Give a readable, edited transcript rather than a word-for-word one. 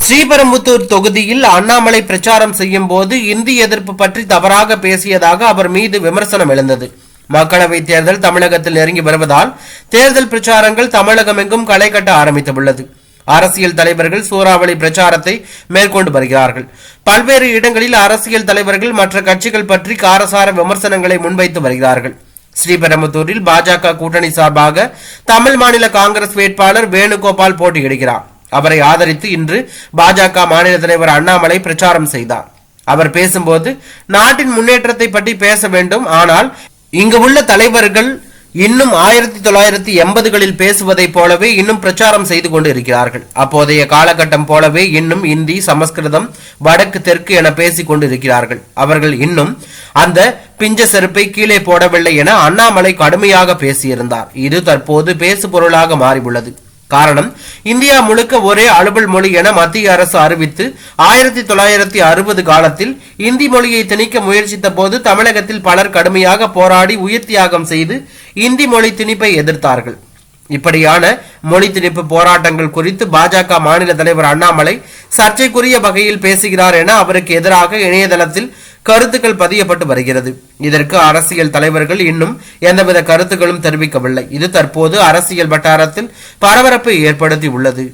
ஸ்ரீபெரும்புதூர் தொகுதியில் அண்ணாமலை பிரச்சாரம் செய்யும் போது இந்தி எதிர்ப்பு பற்றி தவறாக பேசியதாக அவர் மீது விமர்சனம் எழுந்தது. மக்களவைத் தேர்தல் தமிழகத்தில் நெருங்கி வருவதால் தேர்தல் பிரச்சாரங்கள் தமிழகமெங்கும் களை கட்ட ஆரம்பித்துள்ளது. அரசியல் தலைவர்கள் சூறாவளி பிரச்சாரத்தை மேற்கொண்டு வருகிறார்கள். பல்வேறு இடங்களில் அரசியல் தலைவர்கள் மற்ற கட்சிகள் பற்றி காரசார விமர்சனங்களை முன்வைத்து வருகிறார்கள். ஸ்ரீபெரும்புதூரில் பாஜக கூட்டணி சார்பாக தமிழ் மாநில காங்கிரஸ் வேட்பாளர் வேணுகோபால் போட்டியிடுகிறார். அவரை ஆதரித்து இன்று பாஜக மாநில தலைவர் அண்ணாமலை பிரச்சாரம் செய்தார். அவர் பேசும்போது நாட்டின் முன்னேற்றத்தை பற்றி பேச வேண்டும், ஆனால் இங்கு உள்ள தலைவர்கள் இன்னும் 1980களில் பேசுவதைப் போலவே இன்னும் பிரச்சாரம் செய்து கொண்டு இருக்கிறார்கள். அப்போதைய காலகட்டம் போலவே இன்னும் இந்தி, சமஸ்கிருதம், வடக்கு தெற்கு என பேசிக் கொண்டு இருக்கிறார்கள். அவர்கள் இன்னும் அந்த பிஞ்ச செருப்பை கீழே போடவில்லை என அண்ணாமலை கடுமையாக பேசியிருந்தார். இது தற்போது பேசு பொருளாக மாறியுள்ளது. காரணம், இந்தியா முழுக்க ஒரே அலுவல் மொழி என மத்திய அரசு அறிவித்து 1960 காலத்தில் இந்தி மொழியை திணிக்க முயற்சித்த போது தமிழகத்தில் பலர் கடுமையாக போராடி உயிர் தியாகம் செய்து இந்தி மொழி திணிப்பை எதிர்த்தார்கள். இப்படியான மொழி திணிப்பு போராட்டங்கள் குறித்து பாஜக மாநில தலைவர் அண்ணாமலை சர்ச்சைக்குரிய வகையில் பேசுகிறார் என அவருக்கு எதிராக இணையதளத்தில் கருத்துக்கள் பதியப்பட்டு வருகிறது. இதற்கு அரசியல் தலைவர்கள் இன்னும் எந்தவித கருத்துக்களும் தெரிவிக்கவில்லை. இது தற்போது அரசியல் வட்டாரத்தில் பரபரப்பை ஏற்படுத்தி உள்ளது.